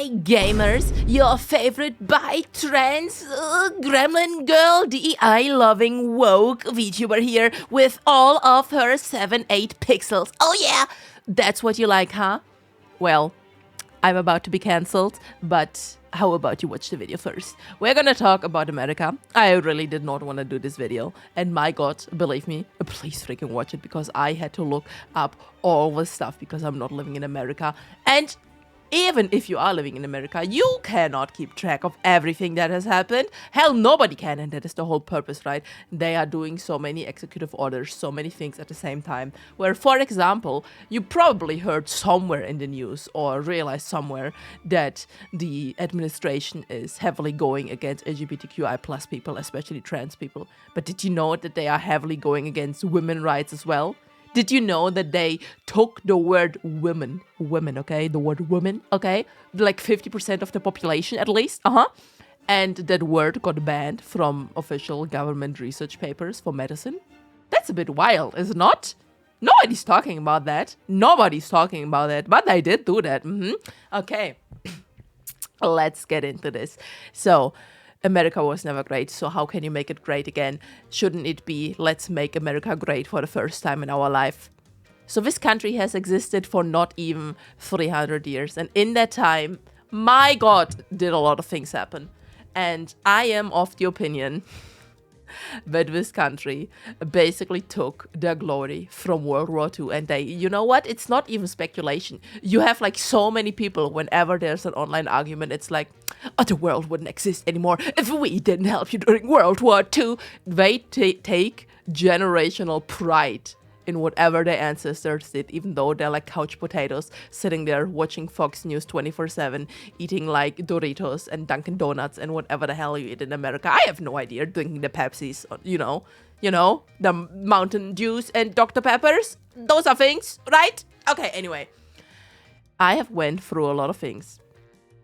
Hey gamers, your favorite bi, trans, gremlin girl, DEI loving woke VTuber here with all of her 7-8 pixels. Oh yeah, that's what you like, huh? Well, I'm about to be cancelled, but how about you watch the video first? We're gonna talk about America. I really did not want to do this video, and my god, believe me, please freaking watch it, because I had to look up all this stuff because I'm not living in America. And even if you are living in America, you cannot keep track of everything that has happened. Hell, nobody can, and that is the whole purpose, right? They are doing so many executive orders, so many things at the same time, where, for example, you probably heard somewhere in the news or realized somewhere that the administration is heavily going against LGBTQI plus people, especially trans people. But did you know that they are heavily going against women's rights as well? Did you know that they took the word women, okay? The word women, okay? Like 50% of the population at least, and that word got banned from official government research papers for medicine? That's a bit wild, is it not? Nobody's talking about that. Nobody's talking about that, but they did do that. Okay, let's get into this. So, America was never great, so how can you make it great again? Shouldn't it be, let's make America great for the first time in our life? So this country has existed for not even 300 years, and in that time, my god, did a lot of things happen. And I am of the opinion that this country basically took their glory from World War II, and they, you know what, it's not even speculation. You have like so many people, whenever there's an online argument, it's like, oh, the world wouldn't exist anymore if we didn't help you during World War II. They take generational pride in whatever their ancestors did, even though they're like couch potatoes sitting there watching Fox News 24/7, eating like Doritos and Dunkin' Donuts and whatever the hell you eat in America. I have no idea, drinking the Pepsis, you know, the Mountain Dews and Dr. Peppers. Those are things, right? Okay, anyway, I have went through a lot of things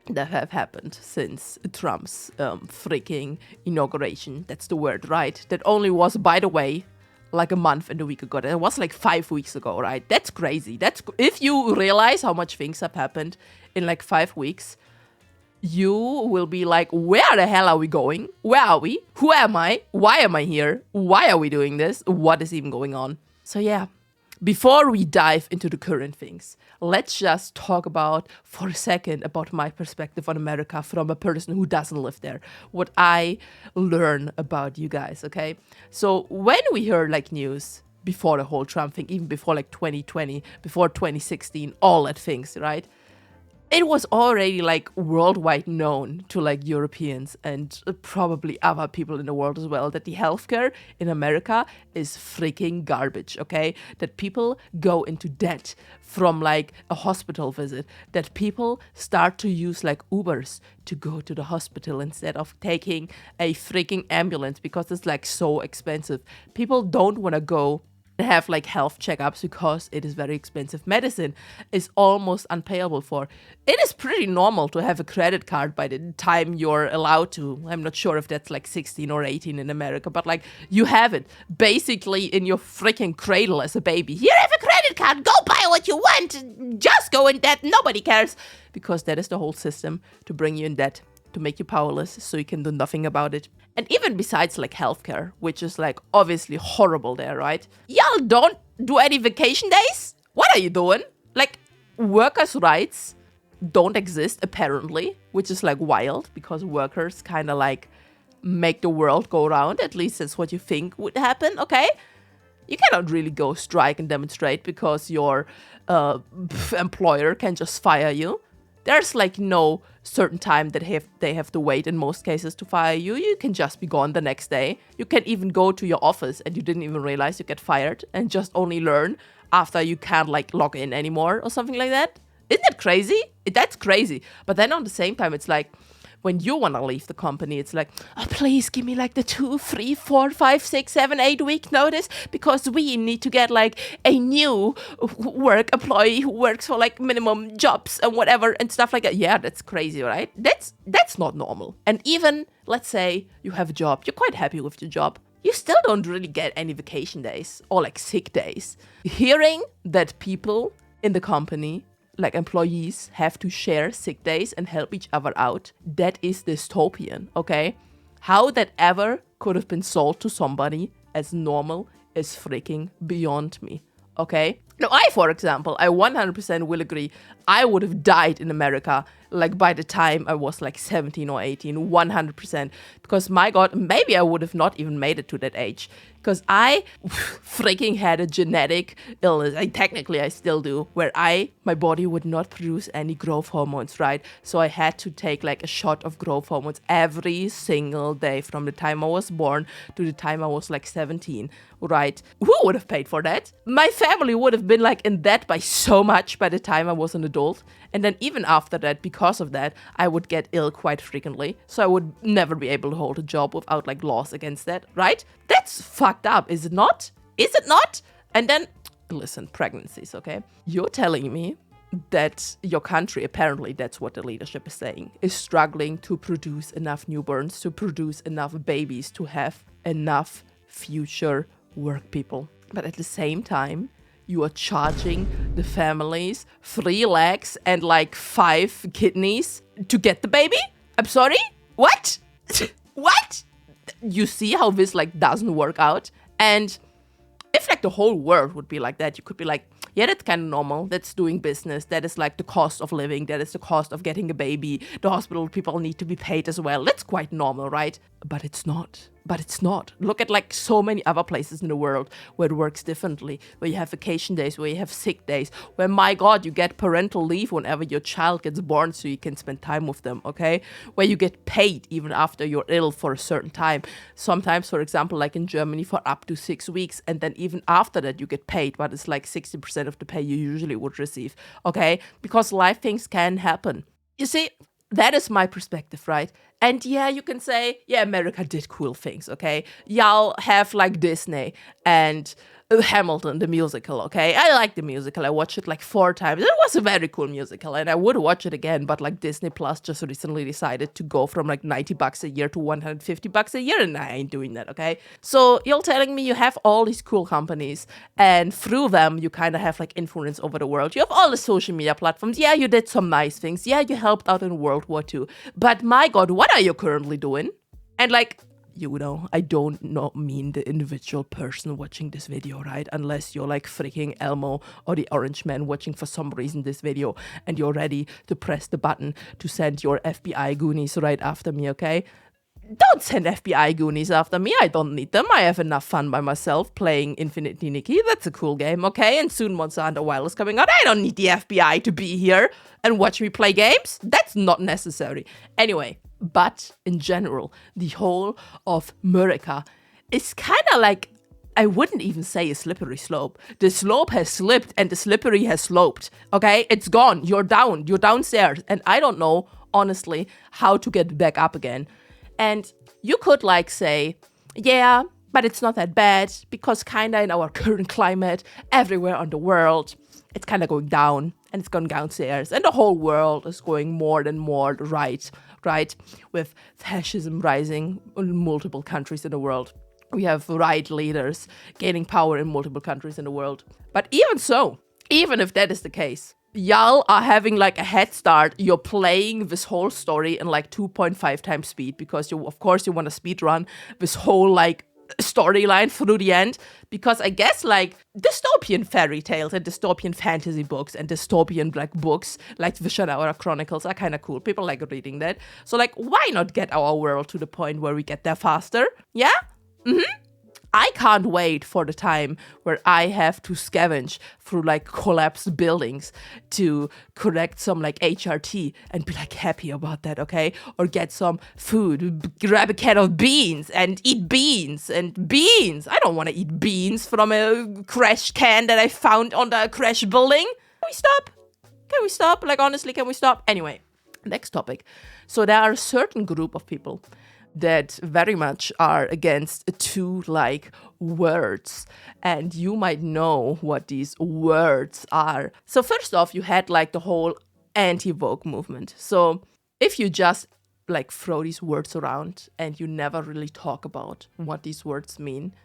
that have happened since Trump's freaking inauguration. That's the word, right? That only was, by the way, like a month and a week ago. That was like 5 weeks ago, right? That's crazy. If you realize how much things have happened in like 5 weeks, you will be like, where the hell are we going? Where are we? Who am I? Why am I here? Why are we doing this? What is even going on? So yeah, before we dive into the current things, let's just talk about, for a second, about my perspective on America from a person who doesn't live there. What I learn about you guys, okay? So when we heard like news before the whole Trump thing, even before like 2020, before 2016, all that things, right? It was already like worldwide known to like Europeans and probably other people in the world as well, that the healthcare in America is freaking garbage, okay? That people go into debt from like a hospital visit, that people start to use like Ubers to go to the hospital instead of taking a freaking ambulance because it's like so expensive. People don't want to go have like health checkups because it is very expensive. Medicine is almost unpayable for. It is pretty normal to have a credit card by the time you're allowed to. I'm not sure if that's like 16 or 18 in America, but like you have it basically in your freaking cradle as a baby. Here, have a credit card, go buy what you want, just go in debt, nobody cares, because that is the whole system, to bring you in debt, to make you powerless so you can do nothing about it. And even besides like healthcare, which is like obviously horrible there, right? Y'all don't do any vacation days? What are you doing? Like, workers' rights don't exist apparently, which is like wild, because workers kind of like make the world go round. At least that's what you think would happen, okay? You cannot really go strike and demonstrate because your employer can just fire you. There's like no certain time that they have to wait in most cases to fire you. You can just be gone the next day. You can even go to your office and you didn't even realize you get fired and just only learn after you can't like log in anymore or something like that. Isn't that crazy? That's crazy. But then on the same time, it's like, when you want to leave the company, it's like, oh, please give me like the 2, 3, 4, 5, 6, 7, 8 week notice, because we need to get like a new work employee who works for like minimum jobs and whatever and stuff like that. Yeah, that's crazy, right? That's not normal. And even, let's say you have a job, you're quite happy with your job, you still don't really get any vacation days or like sick days. Hearing that people in the company like employees have to share sick days and help each other out, that is dystopian, okay? How that ever could have been sold to somebody as normal is freaking beyond me, okay? Now, for example, I 100% will agree, I would have died in America, like by the time I was like 17 or 18, 100%. Because my God, maybe I would have not even made it to that age. Because I freaking had a genetic illness, technically I still do, where my body would not produce any growth hormones, right? So I had to take like a shot of growth hormones every single day from the time I was born to the time I was like 17, right? Who would have paid for that? My family would have been like in debt by so much by the time I was an adult. And then even after that, because of that, I would get ill quite frequently. So I would never be able to hold a job without like laws against that, right? That's fucked up, is it not? Is it not? And then, listen, pregnancies, okay? You're telling me that your country, apparently that's what the leadership is saying, is struggling to produce enough newborns, to produce enough babies, to have enough future work people. But at the same time, you are charging the families 3 legs and like 5 kidneys to get the baby? I'm sorry? What? What? You see how this like doesn't work out? And if like the whole world would be like that, you could be like, yeah, that's kind of normal. That's doing business. That is like the cost of living. That is the cost of getting a baby. The hospital people need to be paid as well. That's quite normal, right? But it's not. But it's not. Look at like so many other places in the world where it works differently, where you have vacation days, where you have sick days, where, my God, you get parental leave whenever your child gets born so you can spend time with them, okay? Where you get paid even after you're ill for a certain time. Sometimes, for example, like in Germany for up to 6 weeks, and then even after that you get paid, but it's like 60% of the pay you usually would receive, okay? Because life things can happen. You see, that is my perspective, right? And yeah, you can say, yeah, America did cool things, okay? Y'all have like Disney and Hamilton, the musical, okay? I like the musical. I watched it like 4 times. It was a very cool musical, and I would watch it again, but like Disney Plus just recently decided to go from like $90 a year to $150 a year, and I ain't doing that, okay? So you're telling me you have all these cool companies, and through them, you kind of have like influence over the world. You have all the social media platforms. Yeah, you did some nice things. Yeah, you helped out in World War II. But my God, what are you currently doing? And like, you know, I don't not mean the individual person watching this video, right? Unless you're like freaking Elmo or the Orange Man watching for some reason this video and you're ready to press the button to send your FBI goonies right after me, okay? Don't send FBI goonies after me. I don't need them. I have enough fun by myself playing Infinity Nikki. That's a cool game, okay? And soon Monster Hunter Wild is coming out. I don't need the FBI to be here and watch me play games. That's not necessary. Anyway, but in general, the whole of America is kind of like, I wouldn't even say a slippery slope. The slope has slipped and the slippery has sloped, okay? It's gone. You're down. You're downstairs. And I don't know, honestly, how to get back up again. And you could like say, yeah, but it's not that bad because kind of in our current climate, everywhere on the world, it's kind of going down and it's going downstairs. And the whole world is going more and more right? With fascism rising in multiple countries in the world. We have right leaders gaining power in multiple countries in the world. But even so, even if that is the case, y'all are having like a head start. You're playing this whole story in like 2.5 times speed because you want to speed run this whole like storyline through the end, because I guess like dystopian fairy tales and dystopian fantasy books and dystopian like books like the Shyaren Chronicles are kind of cool. People like reading that. So like, why not get our world to the point where we get there faster? Yeah? I can't wait for the time where I have to scavenge through like collapsed buildings to correct some like HRT and be like happy about that, okay? Or get some food, grab a can of beans and eat beans and beans. I don't want to eat beans from a crash can that I found on the crash building. Can we stop? Can we stop? Like honestly, can we stop? Anyway, next topic. So there are a certain group of people that very much are against 2 like words, and you might know what these words are. So first off, you had like the whole anti-woke movement. So if you just like throw these words around and you never really talk about what these words mean,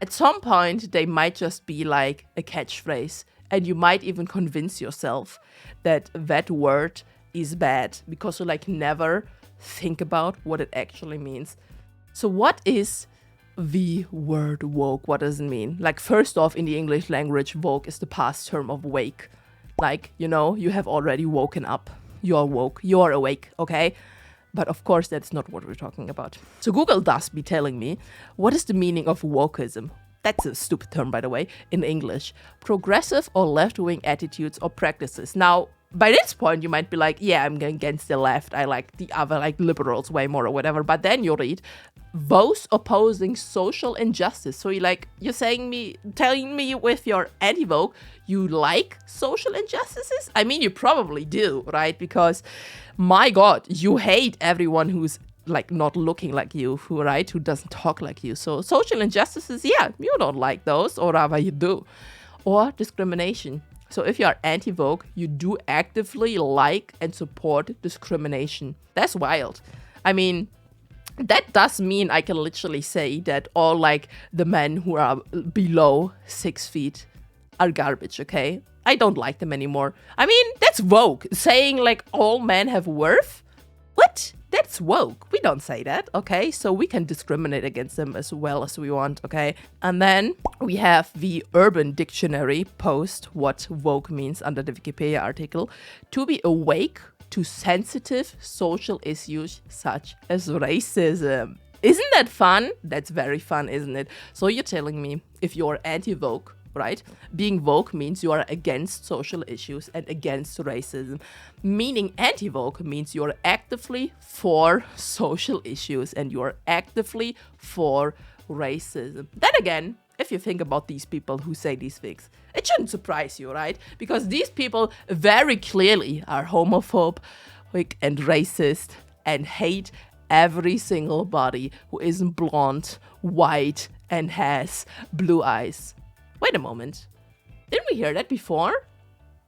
at some point they might just be like a catchphrase And you might even convince yourself that that word is bad because you like never think about what it actually means. So what is the word woke? What does it mean? Like, first off, in the English language, woke is the past term of wake. Like, you know, you have already woken up. You're woke. You're awake, okay? But of course, that's not what we're talking about. So Google does be telling me, what is the meaning of wokeism? That's a stupid term, by the way, in English. Progressive or left-wing attitudes or practices. Now, by this point, you might be like, yeah, I'm against the left. I like the other, like liberals way more or whatever. But then you read, those opposing social injustice. So you're telling me with your anti-woke, you like social injustices? I mean, you probably do, right? Because, my God, you hate everyone who's like not looking like you, who doesn't talk like you. So social injustices, yeah, you don't like those, or rather you do. Or discrimination. So if you are anti-woke, you do actively like and support discrimination. That's wild. I mean, that does mean I can literally say that all like the men who are below 6 feet are garbage, okay? I don't like them anymore. I mean, that's woke. Saying like all men have worth? What? That's woke. We don't say that, okay? So we can discriminate against them as well as we want, okay? And then we have the Urban Dictionary post what woke means under the Wikipedia article. To be awake to sensitive social issues such as racism. Isn't that fun? That's very fun, isn't it? So you're telling me if you're anti-woke, right? Being woke means you are against social issues and against racism. Meaning anti-woke means you're actively for social issues and you're actively for racism. Then again, if you think about these people who say these things, it shouldn't surprise you, right? Because these people very clearly are homophobic and racist and hate every single body who isn't blonde, white, and has blue eyes. Wait a moment. Didn't we hear that before?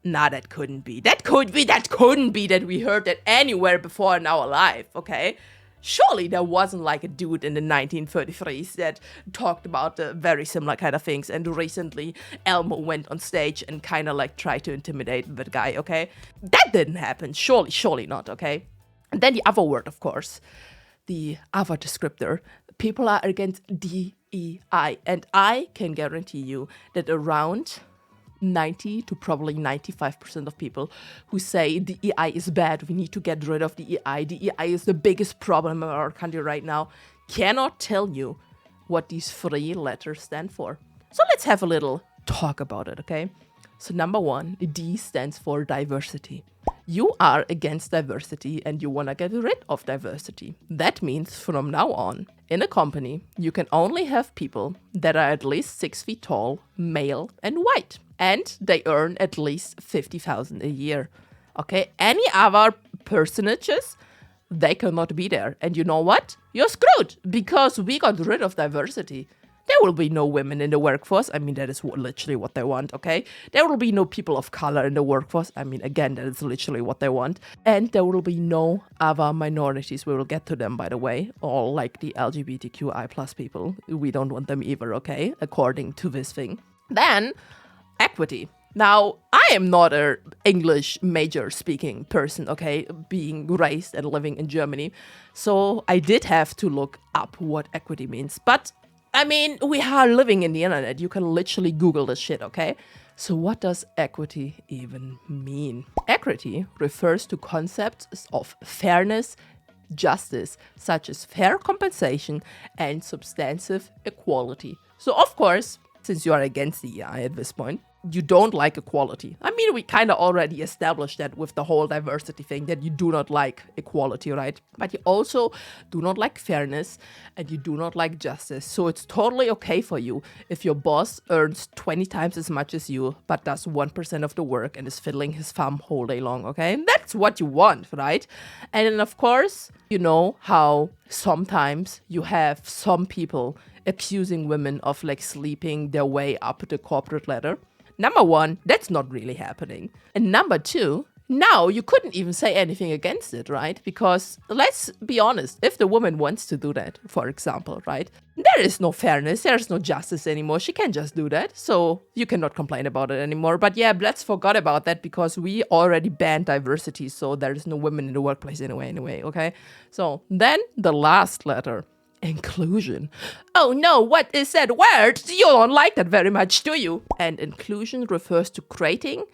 Nah, that couldn't be. That couldn't be that we heard that anywhere before in our life, okay? Surely there wasn't like a dude in the 1933s that talked about very similar kind of things, and recently Elmo went on stage and kind of like tried to intimidate that guy, okay? That didn't happen. Surely not, okay? And then the other word, of course, the other descriptor. People are against DEI, and I can guarantee you that around 90 to probably 95% of people who say DEI is bad, we need to get rid of DEI is the biggest problem in our country right now, cannot tell you what these 3 letters stand for. So let's have a little talk about it, okay? So number 1, D stands for diversity. You are against diversity and you want to get rid of diversity. That means from now on, in a company, you can only have people that are at least 6 feet tall, male, and white. And they earn at least $50,000 a year. Okay? Any other personages, they cannot be there. And you know what? You're screwed because we got rid of diversity. There will be no women in the workforce. I mean, that is literally what they want, okay? There will be no people of color in the workforce. I mean, again, that is literally what they want. And there will be no other minorities. We will get to them, by the way. All like the LGBTQI plus people. We don't want them either, okay? According to this thing. Then, equity. Now, I am not an English major speaking person, okay, being raised and living in Germany. So I did have to look up what equity means. But I mean, we are living in the internet. You can literally Google this shit, okay? So what does equity even mean? Equity refers to concepts of fairness, justice, such as fair compensation and substantive equality. So of course, since you are against the DEI at this point, you don't like equality. I mean, we kind of already established that with the whole diversity thing, that you do not like equality, right? But you also do not like fairness and you do not like justice. So it's totally okay for you if your boss earns 20 times as much as you, but does 1% of the work and is fiddling his thumb whole day long, okay? And that's what you want, right? And then, of course, you know how sometimes you have some people accusing women of like sleeping their way up the corporate ladder. Number 1, that's not really happening. And number 2, Now, you couldn't even say anything against it, right? Because let's be honest, if the woman wants to do that, for example, right, there is no fairness, there's no justice anymore. She can just do that. So you cannot complain about it anymore. But yeah, let's forget about that because we already banned diversity. So there is no women in the workplace anyway, okay? So then the last letter. Inclusion. Oh no, what is that word? You don't like that very much, do you? And inclusion refers to creating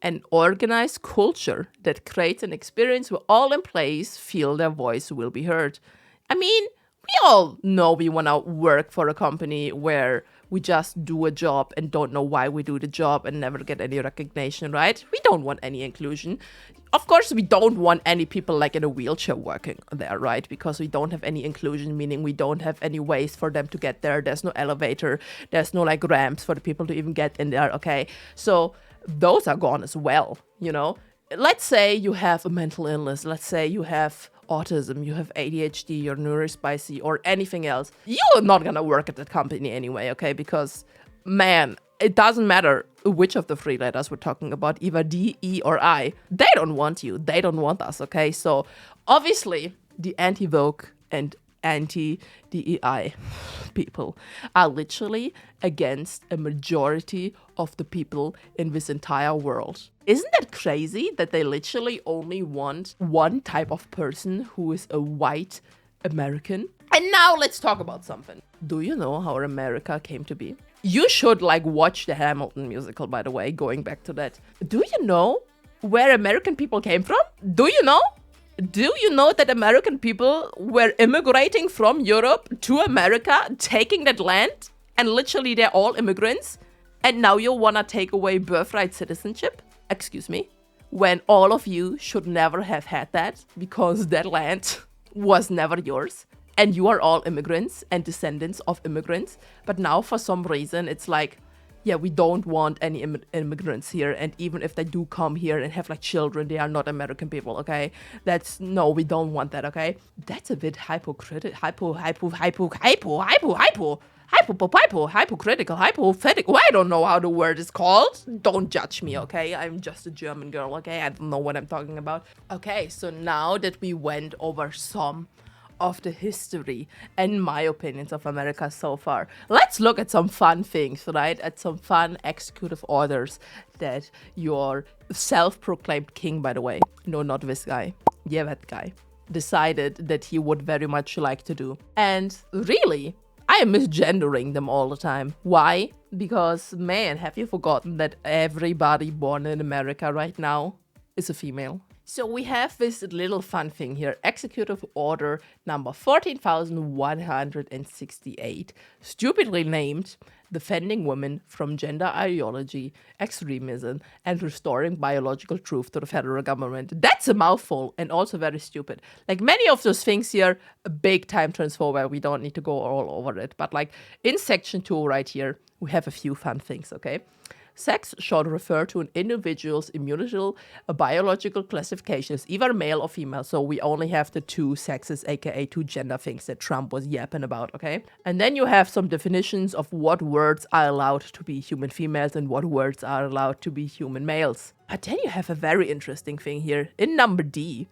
an organized culture that creates an experience where all employees feel their voice will be heard. I mean, we all know we want to work for a company where we just do a job and don't know why we do the job and never get any recognition, right? We don't want any inclusion. Of course, we don't want any people like in a wheelchair working there, right? Because we don't have any inclusion, meaning we don't have any ways for them to get there. There's no elevator. There's no like ramps for the people to even get in there, okay? So those are gone as well, you know? Let's say you have a mental illness. Let's say you have autism, you have ADHD, you're neurospicy, or anything else. You're not gonna work at that company anyway, okay? Because, man, it doesn't matter which of the three letters we're talking about, either D, E, or I. They don't want you. They don't want us, okay? So, obviously, the anti-woke and anti-DEI people are literally against a majority of the people in this entire world. Isn't that crazy that they literally only want one type of person who is a white American? And now let's talk about something. Do you know how America came to be? You should like watch the Hamilton musical, by the way, going back to that. Do you know where American people came from? Do you know? Do you know that American people were immigrating from Europe to America, taking that land? And literally they're all immigrants? And now you wanna take away birthright citizenship? Excuse me? When all of you should never have had that because that land was never yours. And you are all immigrants and descendants of immigrants. But now for some reason it's like, yeah, we don't want any immigrants here. And even if they do come here and have like children, they are not American people, okay? No, we don't want that, okay? That's a bit hypocritical, hypothetical. I don't know how the word is called. Don't judge me, okay? I'm just a German girl, okay? I don't know what I'm talking about. Okay, so now that we went over some of the history and my opinions of America so far, let's look at some fun things, right? At some fun executive orders that your self-proclaimed king, by the way, no, not this guy, yeah, that guy, decided that he would very much like to do. And really, I am misgendering them all the time. Why? Because, man, have you forgotten that everybody born in America right now is a female? So we have this little fun thing here, Executive Order number 14,168, stupidly named Defending Women from Gender Ideology, Extremism, and Restoring Biological Truth to the Federal Government. That's a mouthful and also very stupid. Like many of those things here, big time transphobia, we don't need to go all over it. But like in section 2 right here, we have a few fun things, okay? Sex shall refer to an individual's immutable biological classification as either male or female. So we only have the two sexes, aka two gender things that Trump was yapping about, okay? And then you have some definitions of what words are allowed to be human females and what words are allowed to be human males. But then you have a very interesting thing here. In number D,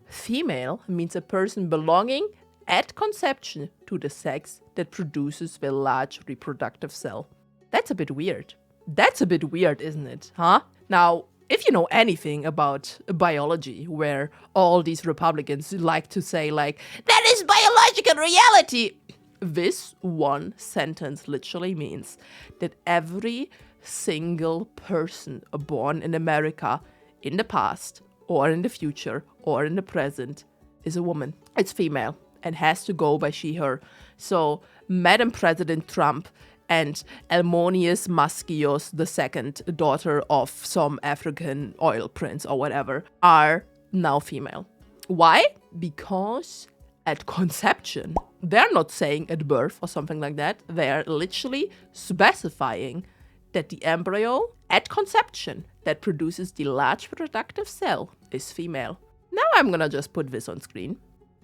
female means a person belonging at conception to the sex that produces the large reproductive cell. That's a bit weird. That's a bit weird, isn't it? Huh? Now, if you know anything about biology, where all these Republicans like to say, like, that is biological reality, this one sentence literally means that every single person born in America in the past, or in the future, or in the present, is a woman. It's female and has to go by she, her. So, Madam President Trump and Elmonius Muscios II, daughter of some African oil prince or whatever, are now female. Why? Because at conception, they're not saying at birth or something like that. They're literally specifying that the embryo at conception that produces the large reproductive cell is female. Now I'm gonna just put this on screen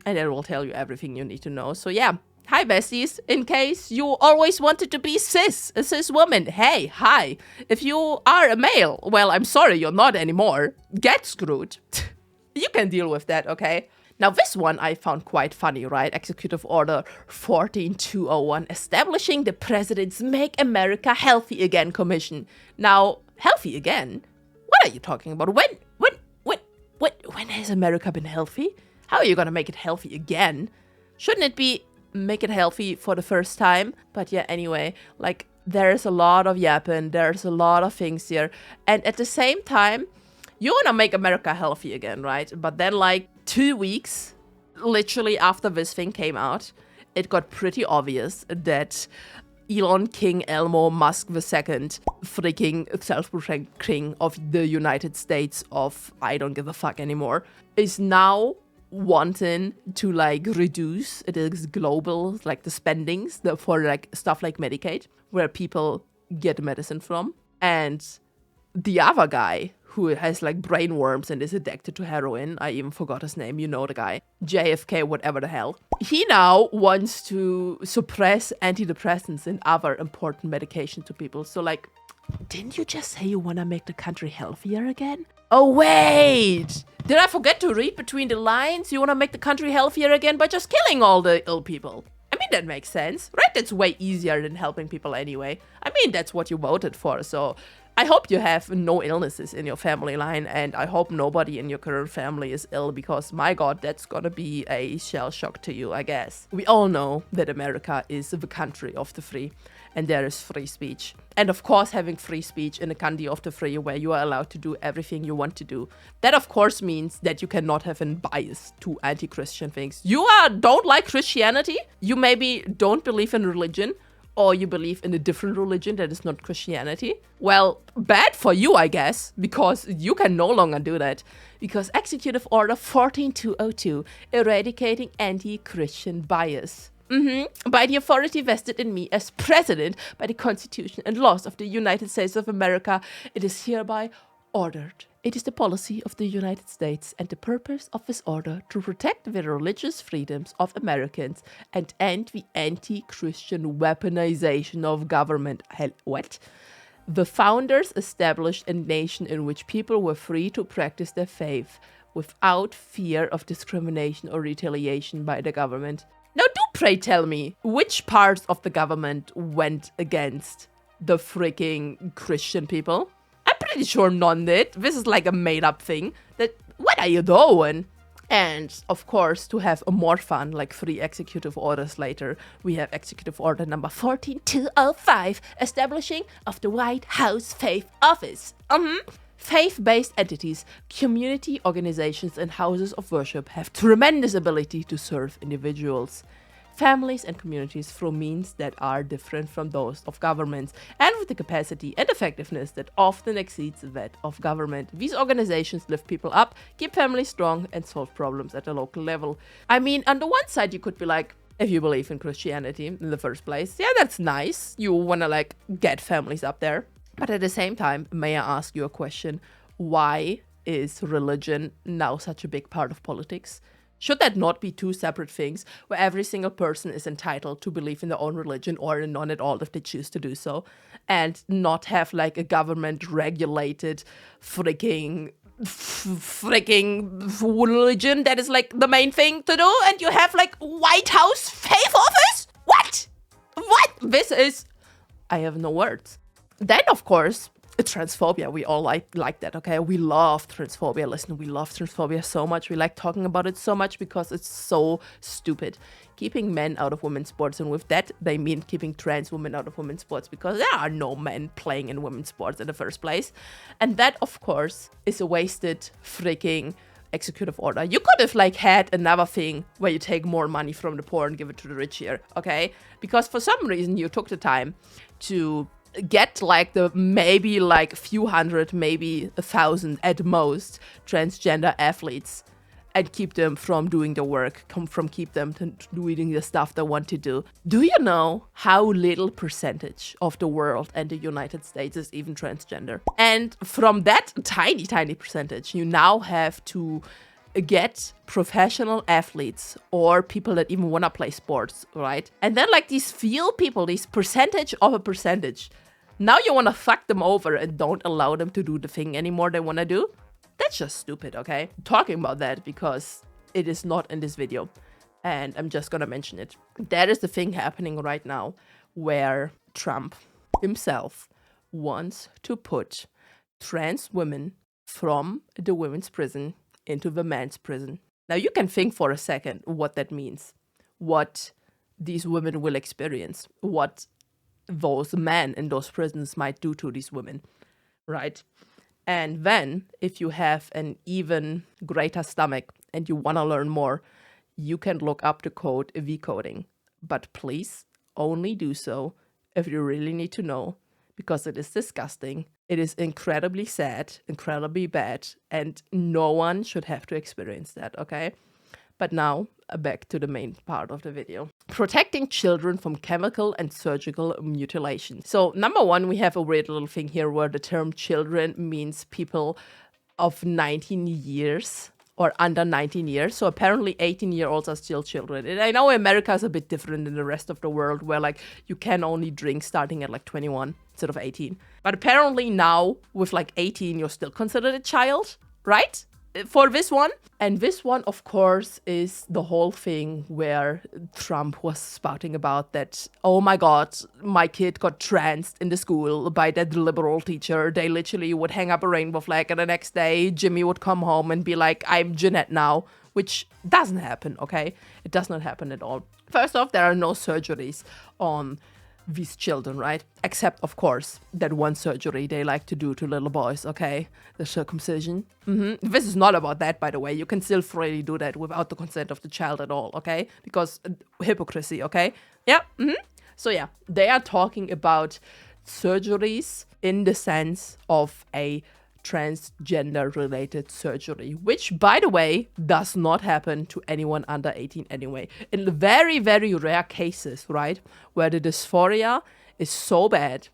and it will tell you everything you need to know. So yeah, Hi, besties. In case you always wanted to be a cis woman, hey, hi. If you are a male, well, I'm sorry, you're not anymore. Get screwed. You can deal with that, okay? Now, this one I found quite funny, right? Executive Order 14201, establishing the President's Make America Healthy Again Commission. Now, healthy again? What are you talking about? When has America been healthy? How are you gonna make it healthy again? Shouldn't it be make it healthy for the first time? But yeah, anyway, like, there's a lot of yapping, there's a lot of things here. And at the same time, you want to make America healthy again, right? But then, like, 2 weeks, literally after this thing came out, it got pretty obvious that Elon King Elmo Musk II, freaking self-proclaimed king of the United States of I don't give a fuck anymore, is now wanting to, like, reduce it is global, like, the spendings for, like, stuff like Medicaid, where people get medicine from. And the other guy who has, like, brain worms and is addicted to heroin, I even forgot his name, you know the guy, JFK, whatever the hell, he now wants to suppress antidepressants and other important medication to people. So, like, didn't you just say you want to make the country healthier again? Oh, wait! Did I forget to read between the lines? You want to make the country healthier again by just killing all the ill people? I mean, that makes sense, right? That's way easier than helping people anyway. I mean, that's what you voted for, so I hope you have no illnesses in your family line, and I hope nobody in your current family is ill, because my god, that's gonna be a shell shock to you, I guess. We all know that America is the country of the free, and there is free speech. And of course, having free speech in a country of the free where you are allowed to do everything you want to do, that of course means that you cannot have a bias to anti-Christian things. You don't like Christianity? You maybe don't believe in religion? Or you believe in a different religion that is not Christianity? Well, bad for you, I guess, because you can no longer do that. Because Executive Order 14202, eradicating anti-Christian bias. By the authority vested in me as president by the Constitution and laws of the United States of America, it is hereby ordered. It is the policy of the United States and the purpose of this order to protect the religious freedoms of Americans and end the anti-Christian weaponization of government. What? The founders established a nation in which people were free to practice their faith without fear of discrimination or retaliation by the government. Now do pray tell me, which parts of the government went against the freaking Christian people? I'm pretty sure none did. This is like a made-up thing. What are you doing? And, of course, to have more fun, like 3 executive orders later, we have Executive Order number 14205, establishing of the White House Faith Office. Faith-based entities, community organizations, and houses of worship have tremendous ability to serve individuals, families, and communities through means that are different from those of governments, and with the capacity and effectiveness that often exceeds that of government. These organizations lift people up, keep families strong, and solve problems at a local level. I mean, on the one side, you could be like, if you believe in Christianity in the first place, yeah, that's nice. You wanna, like, get families up there. But at the same time, may I ask you a question? Why is religion now such a big part of politics? Should that not be 2 separate things where every single person is entitled to believe in their own religion or in none at all if they choose to do so, and not have, like, a government regulated freaking religion that is, like, the main thing to do, and you have, like, White House Faith Office? What? This is... I have no words. Then, of course, transphobia. We all like that, okay? We love transphobia. Listen, we love transphobia so much. We like talking about it so much because it's so stupid. Keeping men out of women's sports, and with that, they mean keeping trans women out of women's sports, because there are no men playing in women's sports in the first place. And that, of course, is a wasted freaking executive order. You could have, like, had another thing where you take more money from the poor and give it to the rich here, okay? Because for some reason, you took the time to get, like, the maybe, like, few hundred, maybe 1,000 at most transgender athletes and keep them from doing the work, keep them to doing the stuff they want to do. Do you know how little percentage of the world and the United States is even transgender? And from that tiny percentage, you now have to get professional athletes or people that even want to play sports, right? And then like these few people, these percentage of a percentage, now you want to fuck them over and don't allow them to do the thing anymore they want to do? That's just stupid, okay? I'm talking about that because it is not in this video. And I'm just gonna mention it. That is the thing happening right now where Trump himself wants to put trans women from the women's prison into the men's prison. Now you can think for a second what that means, what these women will experience, what those men in those prisons might do to these women, right? And then if you have an even greater stomach and you want to learn more, you can look up the code V-coding. But please only do so if you really need to know, because it is disgusting. It is incredibly sad, incredibly bad, and no one should have to experience that, okay? But now, back to the main part of the video. Protecting children from chemical and surgical mutilation. So, number one, we have a weird little thing here where the term children means people of 19 years or under 19 years. So apparently 18-year-olds are still children. And I know America is a bit different than the rest of the world where like you can only drink starting at like 21 instead of 18. But apparently now with like 18, you're still considered a child, right? For this one. And this one, of course, is the whole thing where Trump was spouting about that, oh my God, my kid got transed in the school by that liberal teacher. They literally would hang up a rainbow flag and the next day Jimmy would come home and be like, I'm Jeanette now, which doesn't happen, okay? It does not happen at all. First off, there are no surgeries on these children, right? Except, of course, that one surgery they like to do to little boys, okay? The circumcision. This is not about that, by the way. You can still freely do that without the consent of the child at all, okay? Because hypocrisy, okay? Yeah. So yeah, they are talking about surgeries in the sense of a transgender related surgery, which by the way does not happen to anyone under 18 anyway. In the very, very rare cases, right, where the dysphoria is so bad,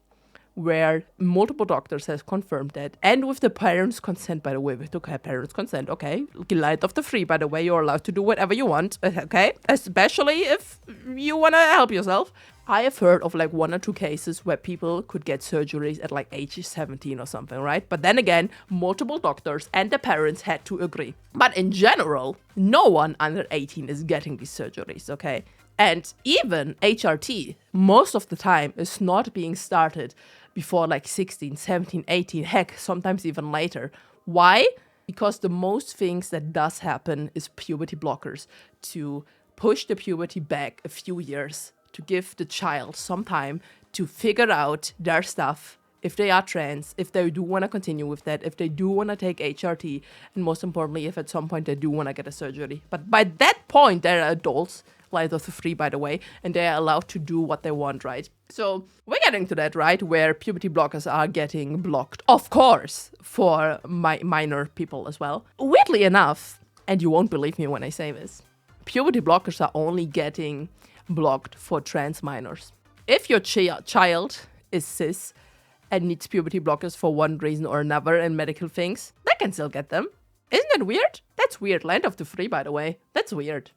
where multiple doctors have confirmed that, and with the parents' consent, by the way, with the parents' consent, okay, light of the free, by the way, you're allowed to do whatever you want, okay, especially if you want to help yourself. I have heard of like 1 or 2 cases where people could get surgeries at like age 17 or something, right? But then again, multiple doctors and the parents had to agree. But in general, no one under 18 is getting these surgeries, okay? And even HRT, most of the time, is not being started before like 16, 17, 18, heck, sometimes even later. Why? Because the most things that does happen is puberty blockers to push the puberty back a few years, to give the child some time to figure out their stuff, if they are trans, if they do want to continue with that, if they do want to take HRT, and most importantly, if at some point they do want to get a surgery. But by that point, they're adults, light of the free, by the way, and they are allowed to do what they want, right? So we're getting to that, right, where puberty blockers are getting blocked, of course, for minor people as well. Weirdly enough, and you won't believe me when I say this, puberty blockers are only getting blocked for trans minors. If your child is cis and needs puberty blockers for one reason or another and medical things, they can still get them. Isn't that weird? That's weird. Land of the free, by the way. That's weird.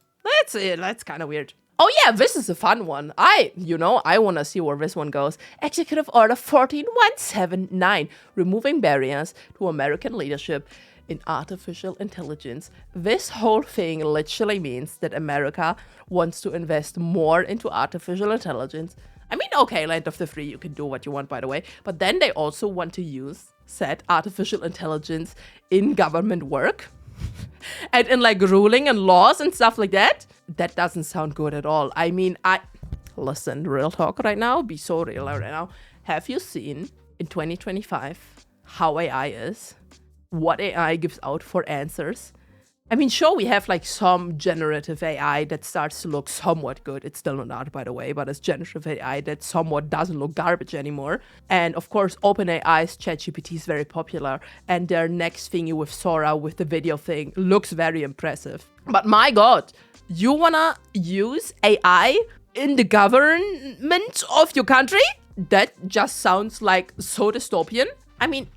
That's kind of weird. Oh yeah, this is a fun one. I want to see where this one goes. Executive Order 14179, removing barriers to American leadership in artificial intelligence. This whole thing literally means that America wants to invest more into artificial intelligence. I mean, okay, land of the free, you can do what you want, by the way, but then they also want to use said artificial intelligence in government work and in like ruling and laws and stuff like that. That doesn't sound good at all. I mean, listen, real talk right now, be so real right now. Have you seen in 2025 how AI is? What AI gives out for answers? I mean, sure, we have like some generative AI that starts to look somewhat good. It's still not art, by the way, but it's generative AI that somewhat doesn't look garbage anymore. And of course, OpenAI's ChatGPT is very popular. And their next thingy with Sora, with the video thing, looks very impressive. But my God, you wanna use AI in the government of your country? That just sounds like so dystopian. I mean,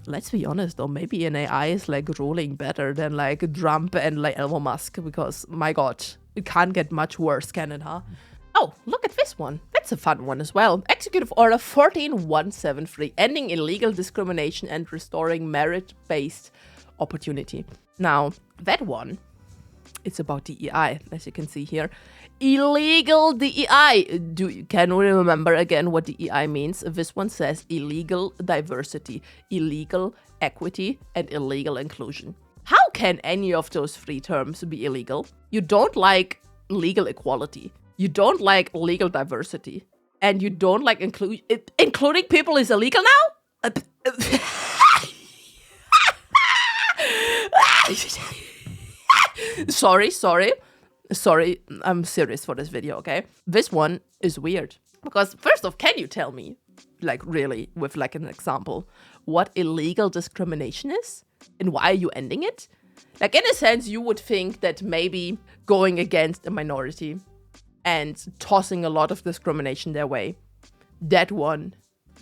Let's be honest though, maybe an AI is like ruling better than like Trump and like Elon Musk, because my god, it can't get much worse, can it, huh? Oh, look at this one. That's a fun one as well. Executive Order 14173, ending illegal discrimination and restoring merit-based opportunity. Now, that one, it's about DEI, as you can see here. Illegal DEI. Can we remember again what DEI means? This one says illegal diversity, illegal equity, and illegal inclusion. How can any of those three terms be illegal? You don't like legal equality. You don't like legal diversity. And you don't like including people is illegal now? Sorry, I'm serious for this video, okay? This one is weird. Because first off, can you tell me, like really, with like an example, what illegal discrimination is? And why are you ending it? Like in a sense, you would think that maybe going against a minority and tossing a lot of discrimination their way, that one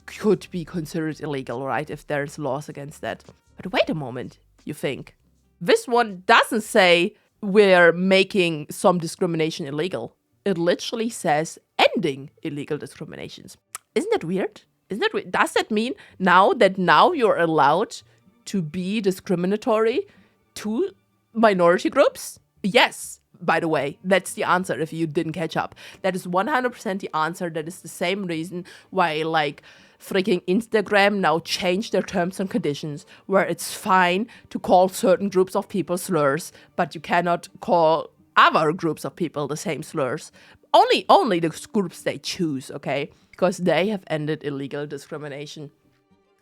could be considered illegal, right? If there's laws against that. But wait a moment, you think. This one doesn't say we're making some discrimination illegal. It literally says ending illegal discriminations. Isn't that weird? Does that mean now you're allowed to be discriminatory to minority groups? Yes. By the way, that's the answer if you didn't catch up. That is 100% the answer. That is the same reason why, like, freaking Instagram now changed their terms and conditions, where it's fine to call certain groups of people slurs, but you cannot call other groups of people the same slurs. Only the groups they choose, okay? Because they have ended illegal discrimination.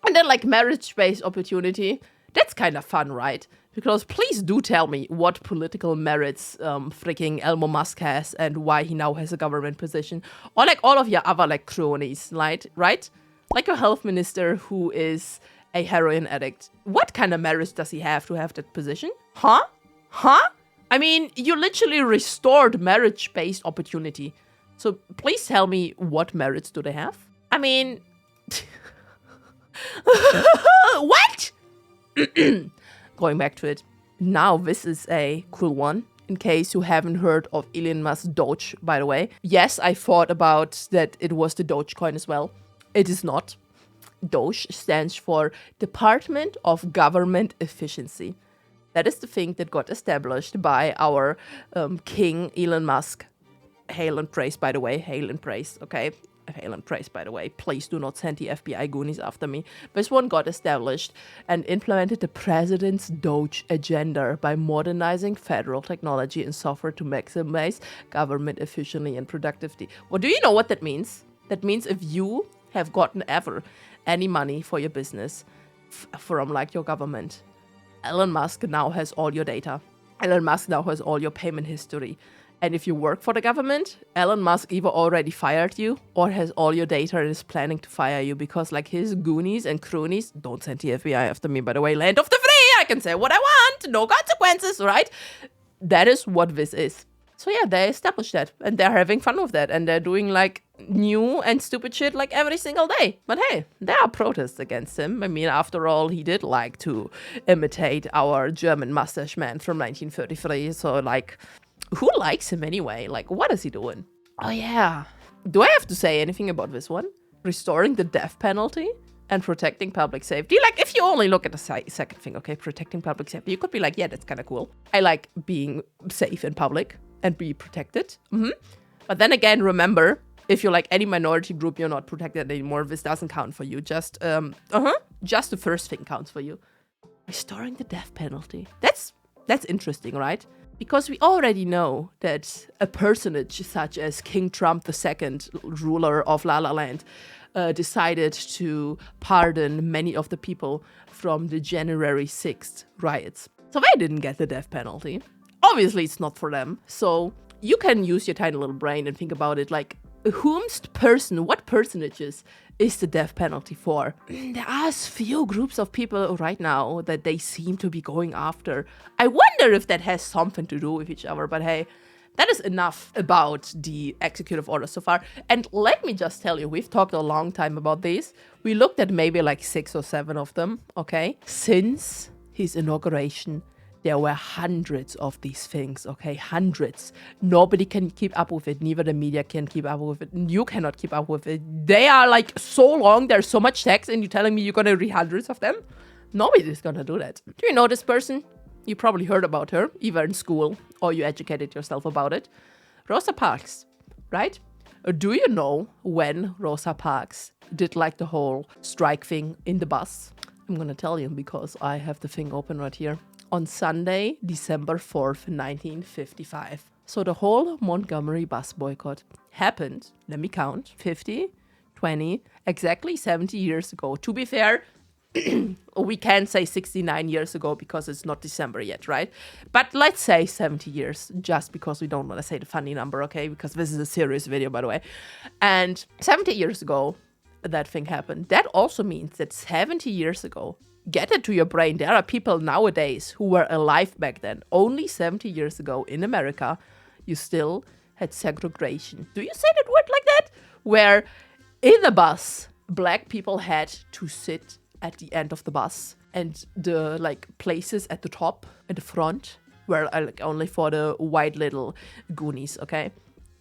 And then, like, marriage-based opportunity, that's kind of fun, right? Because please do tell me what political merits freaking Elon Musk has and why he now has a government position. Or like all of your other like cronies, right? Like your health minister who is a heroin addict. What kind of merits does he have to have that position? Huh? I mean, you literally restored marriage-based opportunity. So please tell me what merits do they have? I mean... What? Going back to it. Now, this is a cool one. In case you haven't heard of Elon Musk's Doge, by the way. Yes, I thought about that it was the Dogecoin as well. It is not. Doge stands for Department of Government Efficiency. That is the thing that got established by our king, Elon Musk. Hail and praise, by the way. Hail and praise, okay? Hail and praise, by the way. Please do not send the FBI goonies after me. This one got established and implemented the president's Doge agenda by modernizing federal technology and software to maximize government efficiency and productivity. Well, do you know what that means? That means if you have gotten ever any money for your business from like your government, Elon Musk now has all your data. Elon Musk now has all your payment history. And if you work for the government, Elon Musk either already fired you or has all your data and is planning to fire you because like his goonies and cronies, don't send the FBI after me, by the way, land of the free, I can say what I want, no consequences, right? That is what this is. So yeah, they established that and they're having fun with that and they're doing like new and stupid shit like every single day. But hey, there are protests against him. I mean, after all, he did like to imitate our German mustache man from 1933. So like... who likes him anyway? Like, what is he doing? Oh, yeah. Do I have to say anything about this one? Restoring the death penalty and protecting public safety. Like, if you only look at the second thing, okay, protecting public safety, you could be like, yeah, that's kind of cool. I like being safe in public and be protected. But then again, remember, if you're like any minority group, you're not protected anymore. This doesn't count for you. Just the first thing counts for you. Restoring the death penalty. That's interesting, right? Because we already know that a personage such as King Trump II, ruler of La La Land, decided to pardon many of the people from the January 6th riots. So they didn't get the death penalty. Obviously, it's not for them. So you can use your tiny little brain and think about it like, what personages is the death penalty for? There are few groups of people right now that they seem to be going after. I wonder if that has something to do with each other, but hey, that is enough about the executive order so far. And let me just tell you, we've talked a long time about these. We looked at maybe like 6 or 7 of them, okay? Since his inauguration, there were hundreds of these things, okay? Hundreds. Nobody can keep up with it. Neither the media can keep up with it. You cannot keep up with it. They are like so long. There's so much text, and you're telling me you're going to read hundreds of them? Nobody's going to do that. Do you know this person? You probably heard about her, either in school or you educated yourself about it. Rosa Parks, right? Do you know when Rosa Parks did like the whole strike thing in the bus? I'm going to tell you because I have the thing open right here. On Sunday, December 4th, 1955. So the whole Montgomery bus boycott happened, let me count, 50, 20, exactly 70 years ago. To be fair, we can't say 69 years ago because it's not December yet, right? But let's say 70 years, just because we don't want to say the funny number, okay? Because this is a serious video, by the way. And 70 years ago, that thing happened. That also means that 70 years ago, get it to your brain, there are people nowadays who were alive back then. Only 70 years ago in America, you still had segregation. Do you say that word like that? Where in the bus, black people had to sit at the end of the bus, and the like places at the top and the front were like only for the white little goonies, okay?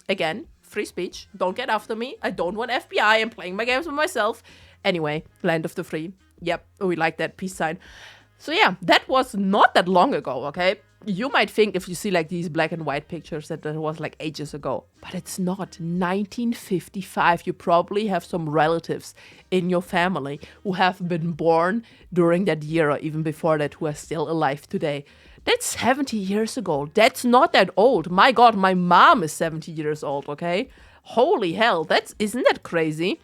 Again, free speech. Don't get after me. I don't want FBI. I'm playing my games with myself. Anyway, land of the free. Yep, we like that peace sign. So yeah, that was not that long ago, okay? You might think if you see like these black and white pictures that was like ages ago, but it's not. 1955, you probably have some relatives in your family who have been born during that year or even before that who are still alive today. That's 70 years ago. That's not that old. My God, my mom is 70 years old, okay? Holy hell, isn't that crazy?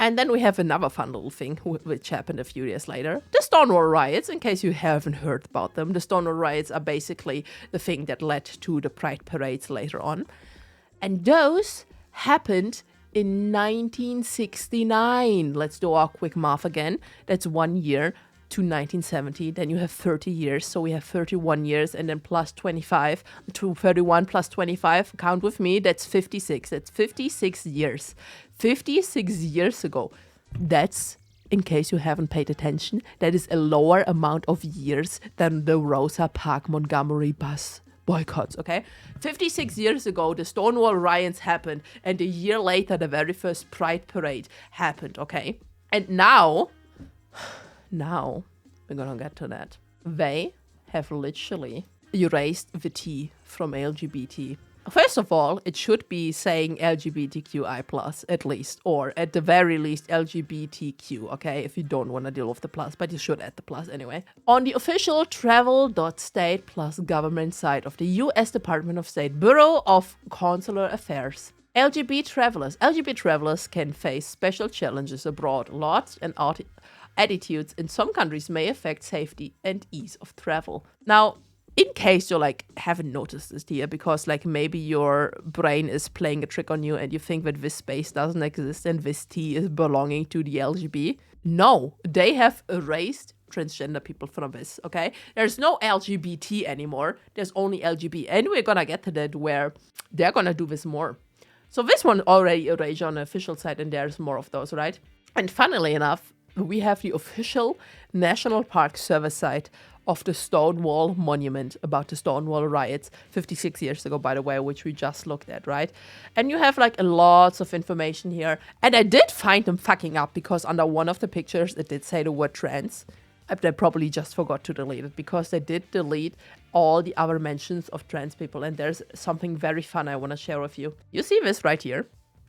And then we have another fun little thing, which happened a few years later. The Stonewall riots, in case you haven't heard about them. The Stonewall riots are basically the thing that led to the Pride parades later on. And those happened in 1969. Let's do our quick math again. That's 1 year to 1970. Then you have 30 years. So we have 31 years and then plus 25 to 31 plus 25. Count with me. That's 56. That's 56 years. 56 years ago. That's, in case you haven't paid attention, that is a lower amount of years than the Rosa Parks Montgomery bus boycotts, okay? 56 years ago, the Stonewall riots happened, and a year later, the very first Pride parade happened, okay? And now, we're gonna get to that. They have literally erased the T from LGBT. First of all, it should be saying LGBTQI+, at least, or at the very least LGBTQ, okay, if you don't want to deal with the plus, but you should add the plus anyway. On the official travel.state plus government site of the U.S. Department of State Bureau of Consular Affairs, LGBT travelers can face special challenges abroad. Laws and attitudes in some countries may affect safety and ease of travel. Now, in case you like haven't noticed this here, because like maybe your brain is playing a trick on you and you think that this space doesn't exist and this T is belonging to the LGBT. No, they have erased transgender people from this, okay? There's no LGBT anymore. There's only LGBT. And we're gonna get to that where they're gonna do this more. So this one already erased on the official site and there's more of those, right? And funnily enough, we have the official National Park Service site of the Stonewall Monument about the Stonewall riots 56 years ago, by the way, which we just looked at, right? And you have like lots of information here. And I did find them fucking up because under one of the pictures, it did say the word trans. They probably just forgot to delete it because they did delete all the other mentions of trans people. And there's something very fun I want to share with you. You see this right here?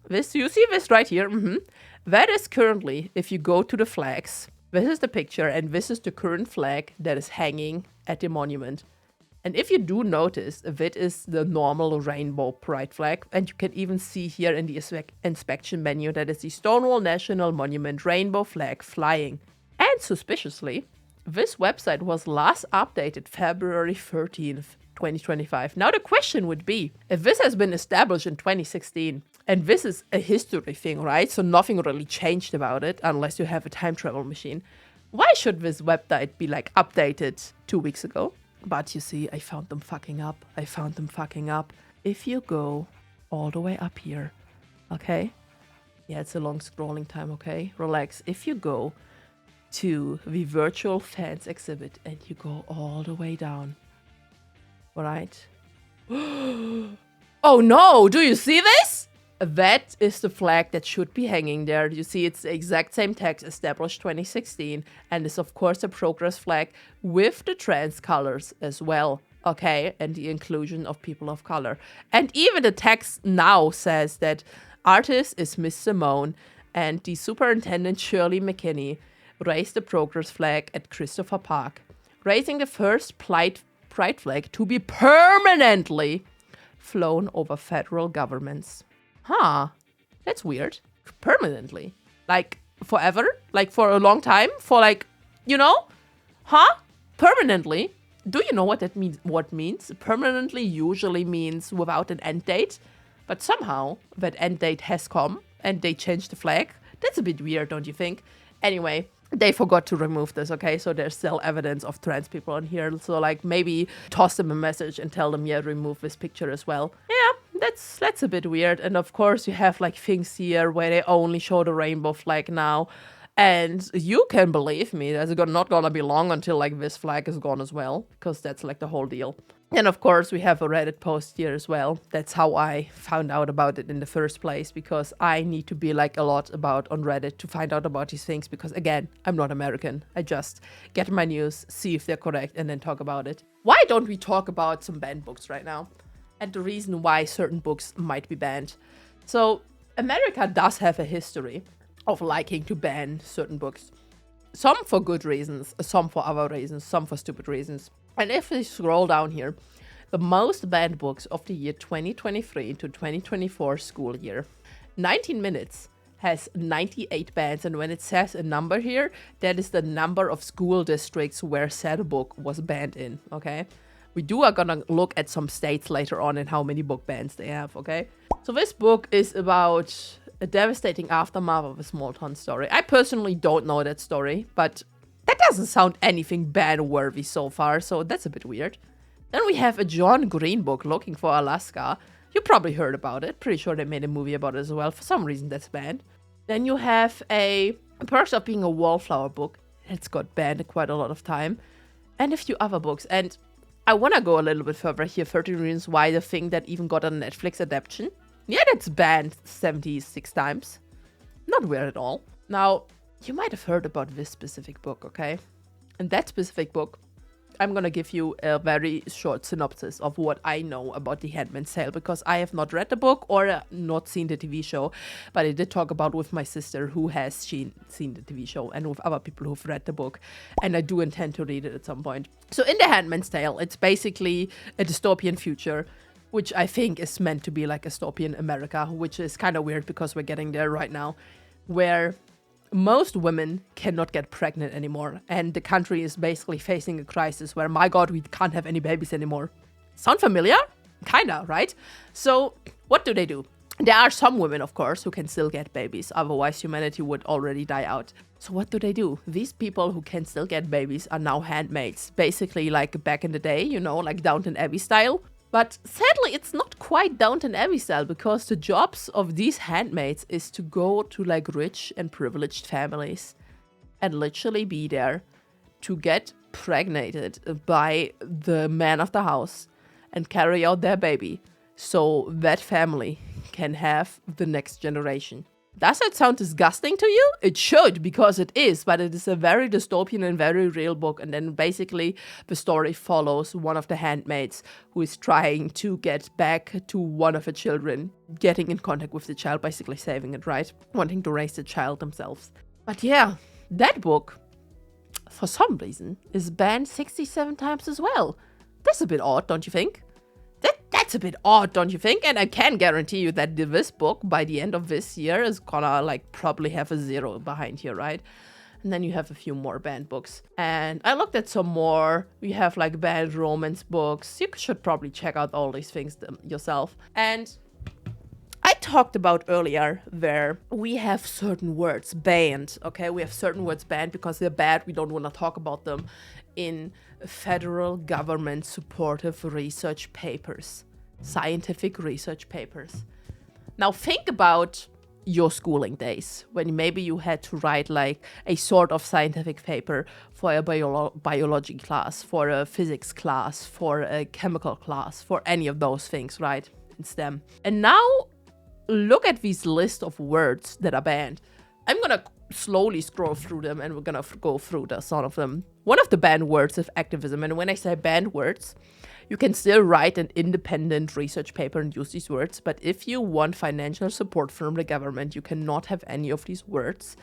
You see this right here? That is currently, if you go to the flags, this is the picture, and this is the current flag that is hanging at the monument. And if you do notice, that is the normal rainbow pride flag. And you can even see here in the inspection menu that is the Stonewall National Monument rainbow flag flying. And suspiciously, this website was last updated February 13th, 2025. Now the question would be, if this has been established in 2016, and this is a history thing, right? So nothing really changed about it unless you have a time travel machine. Why should this website be like updated 2 weeks ago? But you see, I found them fucking up. If you go all the way up here, okay? Yeah, it's a long scrolling time, okay? Relax. If you go to the virtual fans exhibit and you go all the way down, right? Oh no, do you see this? That is the flag that should be hanging there. You see, it's the exact same text, established 2016, and is of course a progress flag with the trans colors as well, okay, and the inclusion of people of color. And even the text now says that artist is Miss Simone and the superintendent Shirley McKinney raised the progress flag at Christopher Park, raising the first pride flag to be permanently flown over federal governments. Huh, that's weird. Permanently. Like, forever? Like, for a long time? For, like, you know? Huh? Permanently? Do you know what that means? What means? Permanently usually means without an end date. But somehow, that end date has come, and they changed the flag. That's a bit weird, don't you think? Anyway, they forgot to remove this, okay? So there's still evidence of trans people on here. So, like, maybe toss them a message and tell them, yeah, remove this picture as well. Yeah, that's a bit weird. And of course, you have, like, things here where they only show the rainbow flag now. And you can believe me, there's not gonna be long until, like, this flag is gone as well. Because that's, like, the whole deal. And of course, we have a Reddit post here as well. That's how I found out about it in the first place, because I need to be like a lot about on Reddit to find out about these things, because again, I'm not American. I just get my news, see if they're correct, and then talk about it. Why don't we talk about some banned books right now? And the reason why certain books might be banned. So, America does have a history of liking to ban certain books. Some for good reasons, some for other reasons, some for stupid reasons. And if we scroll down here, the most banned books of the year 2023 to 2024 school year. 19 Minutes has 98 bans, and when it says a number here, that is the number of school districts where said book was banned in, okay? We are gonna look at some states later on and how many book bans they have, okay? So this book is about a devastating aftermath of a small town story. I personally don't know that story, but that doesn't sound anything ban-worthy so far, so that's a bit weird. Then we have a John Green book, Looking for Alaska. You probably heard about it. Pretty sure they made a movie about it as well. For some reason, that's banned. Then you have a Perks of Being a Wallflower book. It's got banned quite a lot of time. And a few other books. And I want to go a little bit further here. 13 Reasons Why, the thing that even got a Netflix adaptation. Yeah, that's banned 76 times. Not weird at all. Now, you might have heard about this specific book, okay? And that specific book, I'm gonna give you a very short synopsis of what I know about The Handmaid's Tale, because I have not read the book or not seen the TV show, but I did talk about with my sister who has seen the TV show, and with other people who've read the book, and I do intend to read it at some point. So in The Handmaid's Tale, it's basically a dystopian future, which I think is meant to be like a dystopian America, which is kind of weird because we're getting there right now, where most women cannot get pregnant anymore, and the country is basically facing a crisis where, my god, we can't have any babies anymore. Sound familiar? Kinda, right? So, what do? There are some women, of course, who can still get babies, otherwise humanity would already die out. So what do? These people who can still get babies are now handmaids, basically like back in the day, you know, like Downton Abbey style. But sadly, it's not quite Downton Abbey style, because the jobs of these handmaids is to go to like rich and privileged families and literally be there to get pregnated by the man of the house and carry out their baby so that family can have the next generation. Does that sound disgusting to you? It should, because it is, but it is a very dystopian and very real book. And then basically the story follows one of the handmaids who is trying to get back to one of her children, getting in contact with the child, basically saving it, right? Wanting to raise the child themselves. But yeah, that book, for some reason, is banned 67 times as well. That's a bit odd, don't you think? That's a bit odd, don't you think? And I can guarantee you that this book, by the end of this year, is gonna like probably have a 0 behind here, right? And then you have a few more banned books. And I looked at some more. We have like banned romance books. You should probably check out all these things yourself. And I talked about earlier where we have certain words banned, okay? We have certain words banned because they're bad. We don't want to talk about them in federal government supportive research papers, scientific research papers. Now think about your schooling days when maybe you had to write like a sort of scientific paper for a biology class, for a physics class, for a chemical class, for any of those things, right? In STEM. And now look at these list of words that are banned. I'm gonna slowly scroll through them and we're gonna go through some of them. One of the banned words is activism. And when I say banned words, you can still write an independent research paper and use these words. But if you want financial support from the government, you cannot have any of these words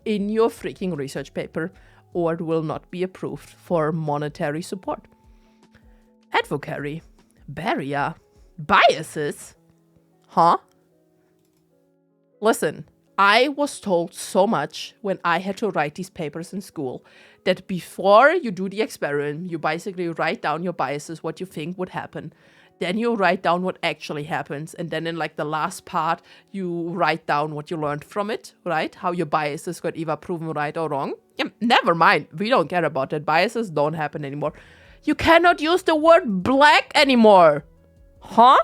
in your freaking research paper, or it will not be approved for monetary support. Advocacy, barrier, biases. Huh? Listen, I was told so much when I had to write these papers in school that before you do the experiment, you basically write down your biases, what you think would happen. Then you write down what actually happens. And then in like the last part, you write down what you learned from it, right? How your biases got either proven right or wrong. Yeah, never mind. We don't care about that. Biases don't happen anymore. You cannot use the word black anymore. Huh?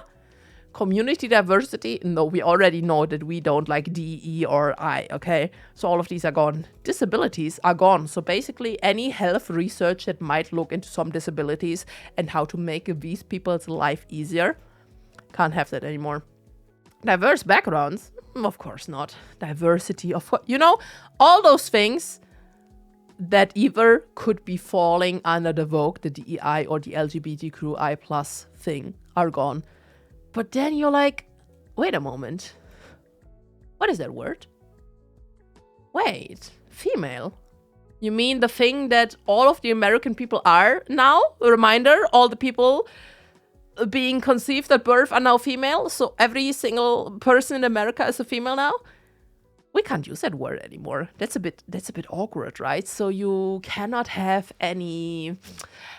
Community diversity, no, we already know that we don't like D, E, or I, okay? So all of these are gone. Disabilities are gone. So basically any health research that might look into some disabilities and how to make these people's life easier, can't have that anymore. Diverse backgrounds, of course not. Diversity, of course, you know, all those things that either could be falling under the woke, the DEI, or the LGBTQI plus thing are gone. But then you're like, wait a moment. What is that word? Wait, female. You mean the thing that all of the American people are now? A reminder, all the people being conceived at birth are now female. So every single person in America is a female now. We can't use that word anymore. That's a bit awkward, right? So you cannot have any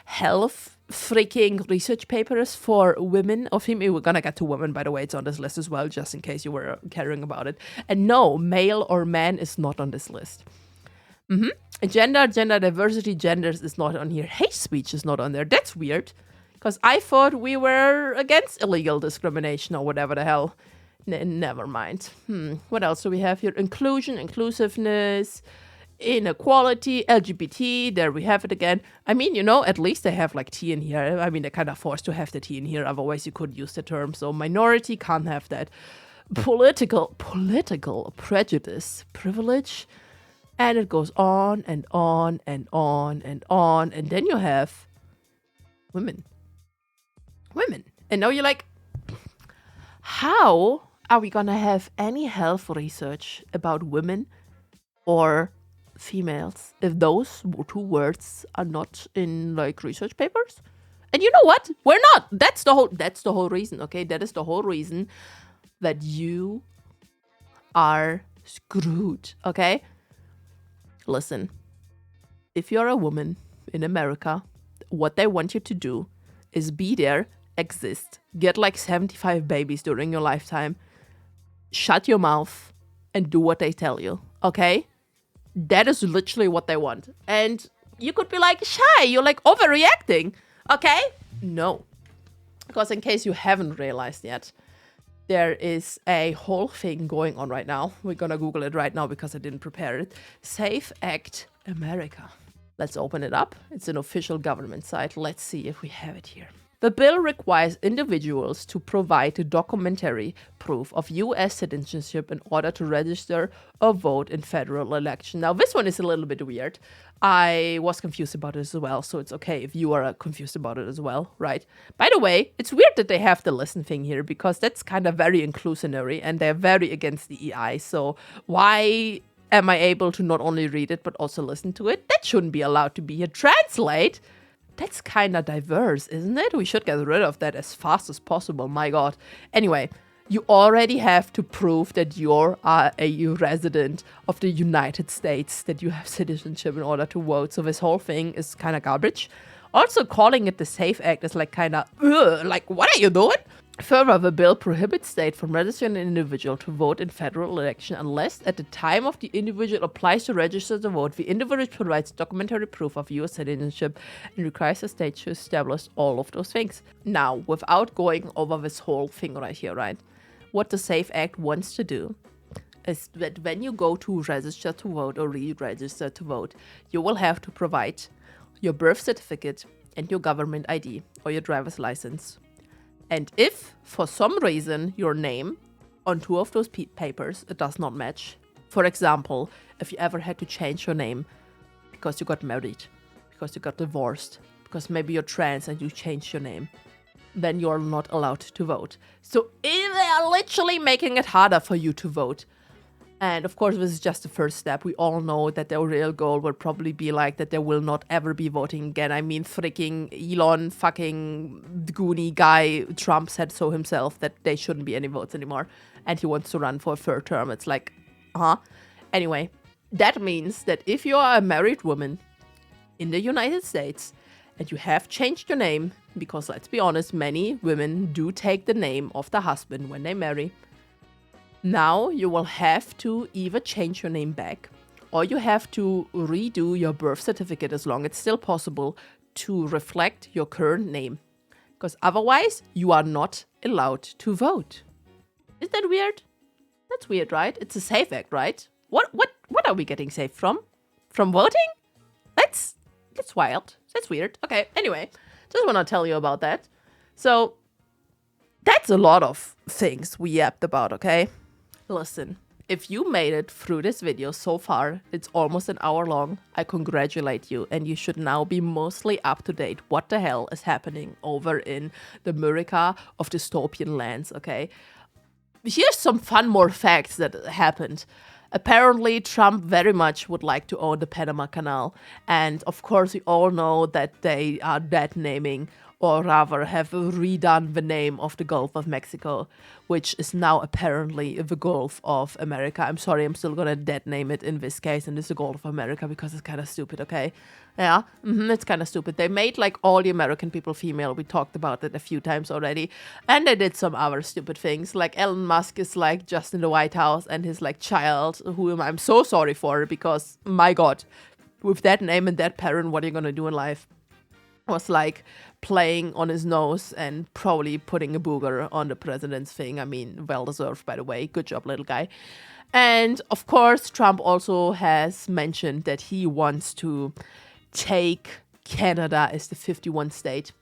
health freaking research papers for women or female. We're gonna get to women, by the way. It's on this list as well, just in case you were caring about it. And no, male or man is not on this list. Gender diversity, genders is not on here. Hate speech is not on there. That's weird, because I thought we were against illegal discrimination or whatever the hell. Never mind. What else do we have here? Inclusion, inclusiveness, inequality, LGBT. There we have it again. I mean, you know, at least they have like T in here. I mean, they're kind of forced to have the T in here. Otherwise, you could use the term. So minority can't have that. Political prejudice, privilege. And it goes on and on and on and on. And then you have women. And now you're like, how are we gonna have any health research about women or females if those two words are not in like research papers? And you know what? We're not. That's the whole reason, okay? That is the whole reason that you are screwed, okay? Listen, if you're a woman in America, what they want you to do is be there, exist, get like 75 babies during your lifetime, shut your mouth, and do what they tell you, okay? That is literally what they want. And you could be like, Shy, you're like overreacting, okay? No. Because in case you haven't realized yet, there is a whole thing going on right now. We're gonna Google it right now because I didn't prepare it. Safe Act America. Let's open it up. It's an official government site. Let's see if we have it here. The bill requires individuals to provide documentary proof of U.S. citizenship in order to register or vote in federal election. Now, this one is a little bit weird. I was confused about it as well, so it's okay if you are confused about it as well, right? By the way, it's weird that they have the listen thing here because that's kind of very inclusionary and they're very against the EI. So why am I able to not only read it but also listen to it? That shouldn't be allowed to be here. Translate? That's kind of diverse, isn't it? We should get rid of that as fast as possible. My God. Anyway, you already have to prove that you're a resident of the United States, that you have citizenship in order to vote. So this whole thing is kind of garbage. Also, calling it the SAFE Act is like kind of, like, what are you doing? Further, the bill prohibits states from registering an individual to vote in federal election unless at the time of the individual applies to register to vote, the individual provides documentary proof of U.S. citizenship and requires the state to establish all of those things. Now, without going over this whole thing right here, right? What the SAFE Act wants to do is that when you go to register to vote or re-register to vote, you will have to provide your birth certificate and your government ID or your driver's license. And if, for some reason, your name on two of those papers does not match, for example, if you ever had to change your name because you got married, because you got divorced, because maybe you're trans and you changed your name, then you're not allowed to vote. So they are literally making it harder for you to vote. And of course, this is just the first step. We all know that the real goal will probably be like that there will not ever be voting again. I mean, freaking Elon fucking Goonie guy, Trump said so himself that there shouldn't be any votes anymore. And he wants to run for a third term. It's like, Anyway, that means that if you are a married woman in the United States and you have changed your name, because let's be honest, many women do take the name of the husband when they marry, now you will have to either change your name back or you have to redo your birth certificate as long as it's still possible to reflect your current name. Because otherwise, you are not allowed to vote. Is that weird? That's weird, right? It's a SAFE Act, right? What are we getting safe from? From voting? That's wild. That's weird. Okay, anyway, just want to tell you about that. So, that's a lot of things we yapped about, okay? Listen, if you made it through this video so far, it's almost an hour long, I congratulate you, and you should now be mostly up to date what the hell is happening over in the America of dystopian lands, okay? Here's some more facts that happened. Apparently, Trump very much would like to own the Panama Canal, and of course we all know that they are dead naming, or rather have redone the name of the Gulf of Mexico, which is now apparently the Gulf of America. I'm sorry, I'm still gonna dead name it in this case, and it's the Gulf of America because it's kind of stupid, okay? Yeah, it's kind of stupid. They made like all the American people female. We talked about it a few times already. And they did some other stupid things. Like Elon Musk is like just in the White House and his like child, whom I'm so sorry for because, my God, with that name and that parent, what are you gonna do in life? Was like playing on his nose and probably putting a booger on the president's thing. I mean, well deserved, by the way. Good job, little guy. And of course, Trump also has mentioned that he wants to take Canada as the 51st state.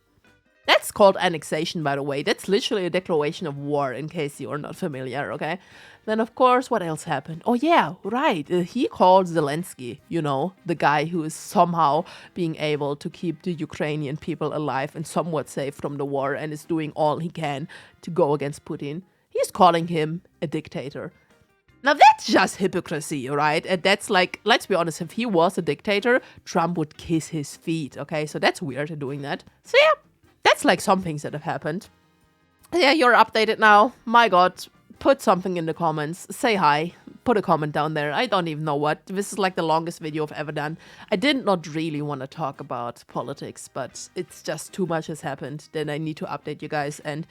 That's called annexation, by the way. That's literally a declaration of war, in case you're not familiar, okay? Then, of course, what else happened? Oh, yeah, right. He called Zelensky, you know, the guy who is somehow being able to keep the Ukrainian people alive and somewhat safe from the war and is doing all he can to go against Putin. He's calling him a dictator. Now, that's just hypocrisy, right? And that's like, let's be honest, if he was a dictator, Trump would kiss his feet, okay? So that's weird doing that. So, yeah. That's like some things that have happened. Yeah, you're updated now. My God, put something in the comments. Say hi. Put a comment down there. I don't even know what. This is like the longest video I've ever done. I did not really want to talk about politics, but it's just too much has happened. Then I need to update you guys. And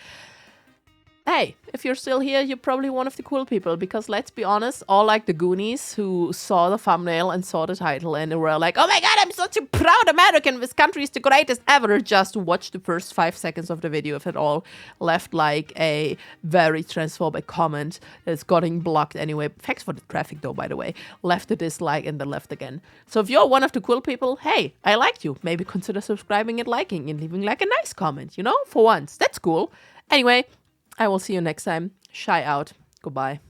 hey, if you're still here, you're probably one of the cool people, because let's be honest, all like the Goonies who saw the thumbnail and saw the title and were like, oh my God, I'm such a proud American, this country is the greatest ever, just watch the first 5 seconds of the video, if at all, left like a very transphobic comment that's getting blocked anyway. Thanks for the traffic though, by the way. Left a dislike and then left again. So if you're one of the cool people, hey, I liked you. Maybe consider subscribing and liking and leaving like a nice comment, you know, for once. That's cool. Anyway, I will see you next time. Shy out. Goodbye.